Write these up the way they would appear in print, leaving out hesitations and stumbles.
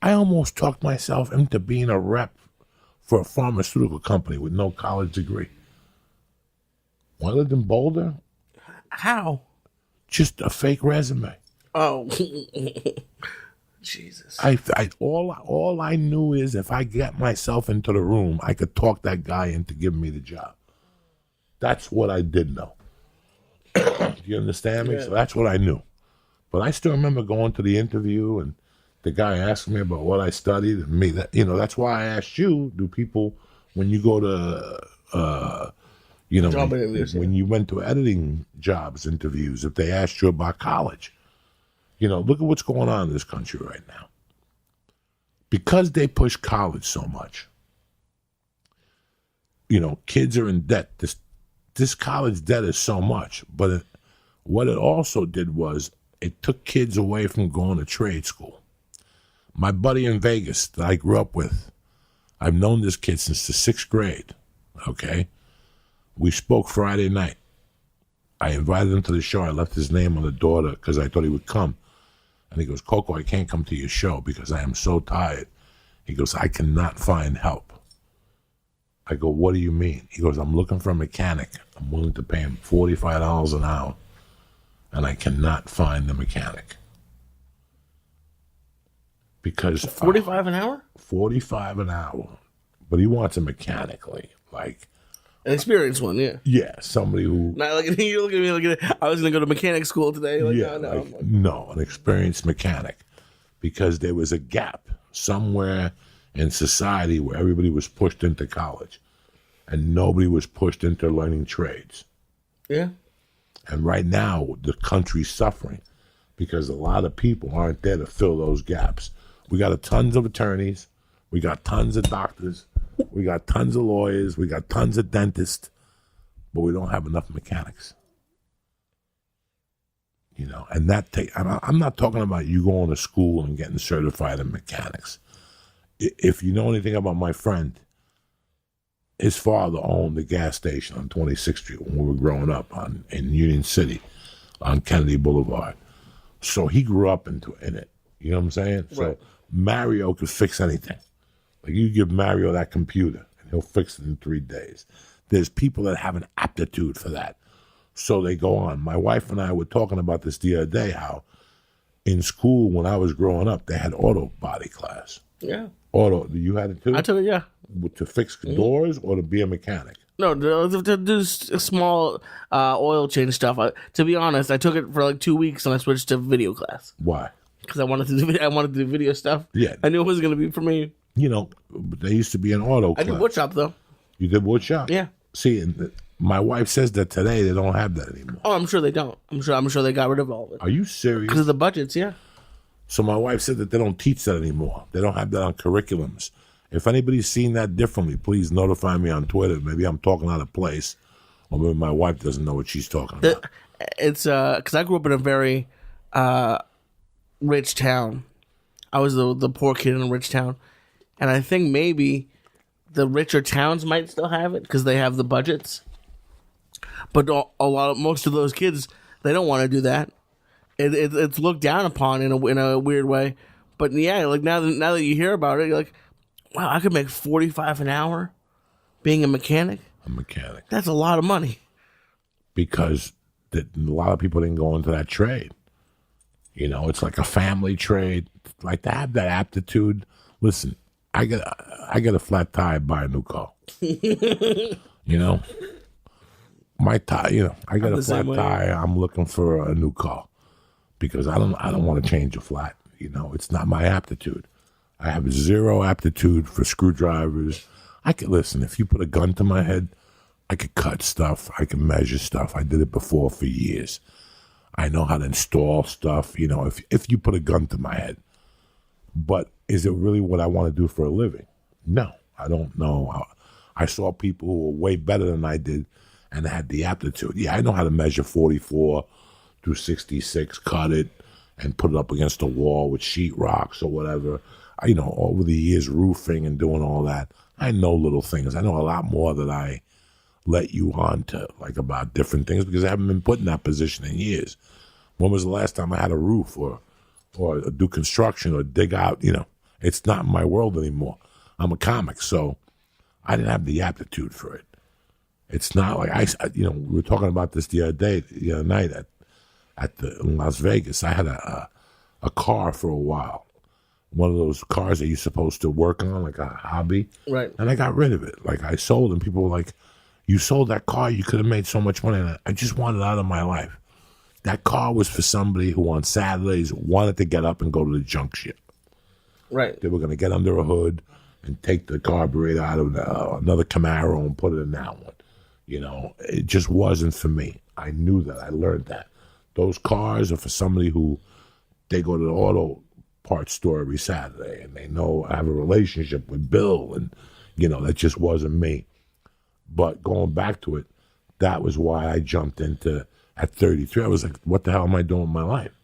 I almost talked myself into being a rep for a pharmaceutical company with no college degree. When I lived in Boulder, How? just a fake resume. Oh, Jesus. All I knew is if I got myself into the room, I could talk that guy into giving me the job. That's what I did know. Do you understand me? Yeah. So that's what I knew. But I still remember going to the interview and the guy asked me about what I studied and me. That's why I asked you. Do people, when you go to, when you went to editing jobs interviews, if they asked you about college, look at what's going on in this country right now. Because they push college so much, kids are in debt. This college debt is so much, but what it also did was it took kids away from going to trade school. My buddy in Vegas that I grew up with, I've known this kid since the 6th grade, okay? We spoke Friday night. I invited him to the show. I left his name on the door because I thought he would come. And he goes, Coco, I can't come to your show because I am so tired. He goes, I cannot find help. I go, what do you mean? He goes, I'm looking for a mechanic. I'm willing to pay him $45 an hour, and I cannot find the mechanic. Because $45 an hour? $45 an hour. But he wants a mechanic, like an experienced one, yeah. Yeah, somebody who... Not like you look at me like I was going to go to mechanic school today. No, an experienced mechanic. Because there was a gap somewhere in society where everybody was pushed into college and nobody was pushed into learning trades. Yeah. And right now, the country's suffering because a lot of people aren't there to fill those gaps. We got tons of attorneys. We got tons of doctors. We got tons of lawyers. We got tons of dentists. But we don't have enough mechanics. And I'm not talking about you going to school and getting certified in mechanics. If you know anything about my friend, his father owned the gas station on 26th Street when we were growing up in Union City on Kennedy Boulevard. So he grew up in it. You know what I'm saying? Right. So Mario could fix anything. Like you give Mario that computer and he'll fix it in 3 days. There's people that have an aptitude for that. So they go on. My wife and I were talking about this the other day, how in school when I was growing up, they had auto body class. Yeah. Auto, you had it too? I took it, yeah. To fix doors or to be a mechanic? No, to do small oil change stuff. To be honest, I took it for like 2 weeks and I switched to video class. Why? Because I wanted to do video stuff. Yeah. I knew it wasn't going to be for me. There used to be an auto class. I did wood shop, though. You did wood shop? Yeah. See, my wife says that today they don't have that anymore. Oh, I'm sure they don't. I'm sure they got rid of all of it. Are you serious? Because of the budgets, yeah. So my wife said that they don't teach that anymore. They don't have that on curriculums. If anybody's seen that differently, please notify me on Twitter. Maybe I'm talking out of place, or maybe my wife doesn't know what she's talking about. It's because I grew up in a very rich town. I was the poor kid in a rich town, and I think maybe the richer towns might still have it because they have the budgets. But most of those kids, they don't want to do that. It's looked down upon in a weird way. But yeah, like now that you hear about it, you're like, wow, I could make $45 an hour being a mechanic. A mechanic. That's a lot of money. Because a lot of people didn't go into that trade. It's like a family trade. Like to have that aptitude. Listen, I get a flat tire, buy a new car. My tire, I got a flat tire. I'm looking for a new car because I don't want to change a flat. It's not my aptitude. I have zero aptitude for screwdrivers. I could listen. If you put a gun to my head, I could cut stuff. I can measure stuff. I did it before for years. I know how to install stuff. If you put a gun to my head, but is it really what I want to do for a living? No, I don't know. I saw people who were way better than I did and had the aptitude. Yeah, I know how to measure 44 through 66, cut it, and put it up against a wall with sheetrocks or whatever. Over the years, roofing and doing all that, I know little things. I know a lot more that I let you on to, like about different things, because I haven't been put in that position in years. When was the last time I had a roof or do construction or dig out, It's not my world anymore. I'm a comic, so I didn't have the aptitude for it. It's not like we were talking about this the other night in Las Vegas. I had a car for a while, one of those cars that you're supposed to work on, like a hobby. Right. And I got rid of it. Like I sold, and people were like, "You sold that car? You could have made so much money." And I just wanted it out of my life. That car was for somebody who on Saturdays wanted to get up and go to the junk shop. Right. They were going to get under a hood and take the carburetor out of another Camaro and put it in that one. It just wasn't for me. I knew that. I learned that. Those cars are for somebody who they go to the auto parts store every Saturday and they know I have a relationship with Bill, and that just wasn't me. But going back to it, that was why I jumped into, at 33, I was like, what the hell am I doing with my life?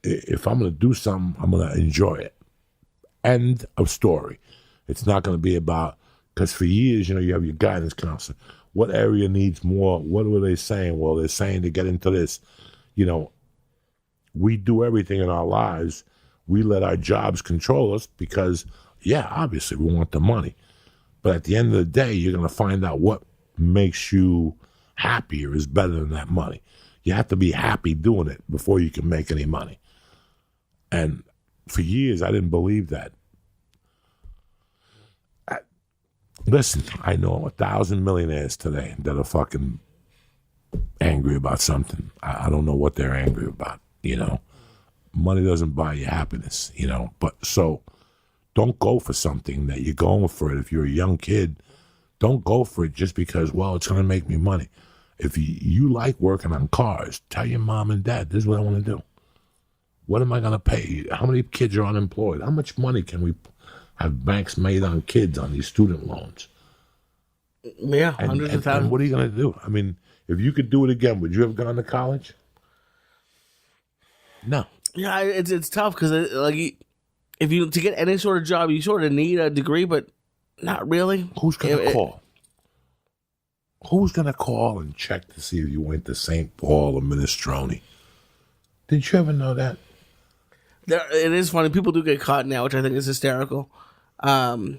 If I'm going to do something, I'm going to enjoy it. End of story. It's not going to be about, because for years, you have your guidance counselor. What area needs more? What were they saying? Well, they're saying to get into this. We do everything in our lives. We let our jobs control us because, obviously we want the money. But at the end of the day, you're going to find out what makes you happier is better than that money. You have to be happy doing it before you can make any money. And for years, I didn't believe that. Listen, I know 1,000 millionaires today that are fucking angry about something. I don't know what they're angry about, Money doesn't buy you happiness, But so don't go for something that you're going for it. If you're a young kid, don't go for it just because, it's going to make me money. If you like working on cars, tell your mom and dad, this is what I want to do. What am I going to pay? How many kids are unemployed? How much money can we have banks made on kids on these student loans? Yeah, hundreds of thousands. And what are you going to do? I mean, if you could do it again, would you have gone to college? No. Yeah, it's tough because if you to get any sort of job, you sort of need a degree, but not really. Who's going to call? Who's going to call and check to see if you went to St. Paul or Minestrone? Did you ever know that? It is funny. People do get caught now, which I think is hysterical.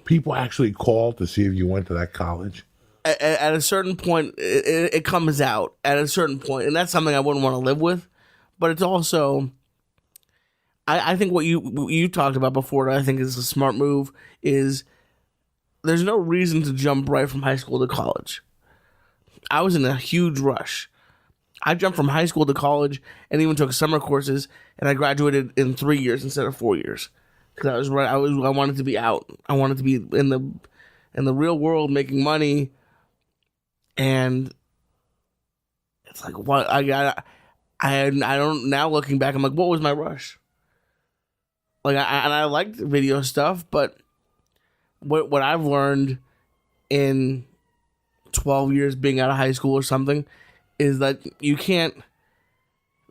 People actually call to see if you went to that college? At a certain point, it comes out at a certain point, and that's something I wouldn't want to live with. But it's also, I think what you talked about before, I think is a smart move, is there's no reason to jump right from high school to college. I was in a huge rush. I jumped from high school to college and even took summer courses, and I graduated in 3 years instead of 4 years. Because I was right. I wanted to be out. I wanted to be in the real world making money, and it's like what I don't now looking back. I'm like, what was my rush? Like I liked video stuff, but what I've learned in 12 years being out of high school or something is that you can't,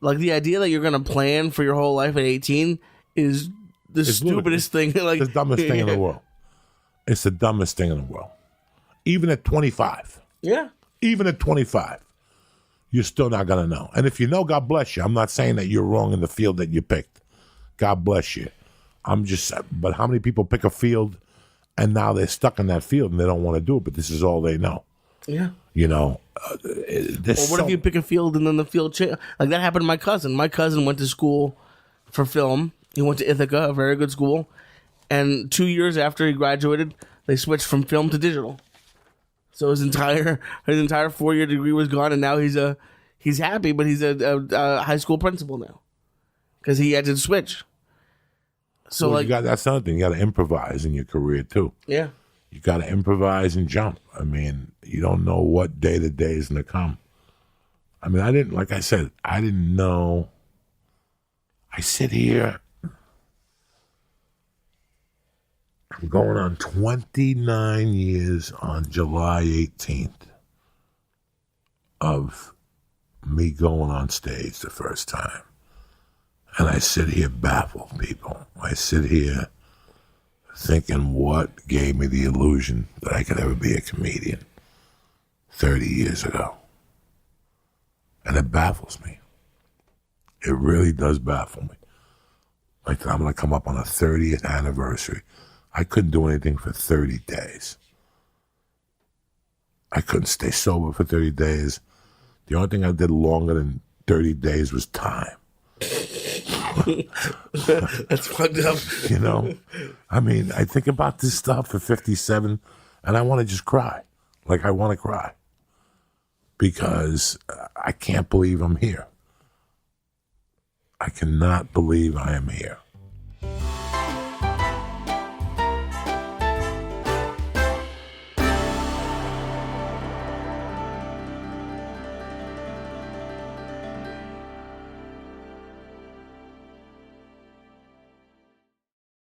like, the idea that you're going to plan for your whole life at 18 is the stupidest thing. Like, it's the dumbest thing in the world. It's the dumbest thing in the world. Even at 25. Yeah. Even at 25. You're still not going to know. And if you know, God bless you. I'm not saying that you're wrong in the field that you picked. God bless you. But how many people pick a field and now they're stuck in that field and they don't want to do it, but this is all they know? Yeah. Or what if you pick a field and then the field change? Like, that happened to my cousin. My cousin went to school for film. He went to Ithaca, a very good school. And 2 years after he graduated, they switched from film to digital. So his entire 4-year degree was gone, and now he's happy, but he's a high school principal now because he had to switch. So that's another thing. You got to improvise in your career too. Yeah. You got to improvise and jump. I mean, you don't know what day to day is going to come. I mean, I didn't know. I sit here. I'm going on 29 years on July 18th of me going on stage the first time. And I sit here baffled, people. I sit here thinking, what gave me the illusion that I could ever be a comedian 30 years ago? And it baffles me. It really does baffle me. Like I'm going to come up on a 30th anniversary. I couldn't do anything for 30 days. I couldn't stay sober for 30 days. The only thing I did longer than 30 days was time. That's fucked up. You know? I mean, I think about this stuff at 57 and I want to just cry. Like I want to cry. Because I can't believe I'm here. I cannot believe I am here.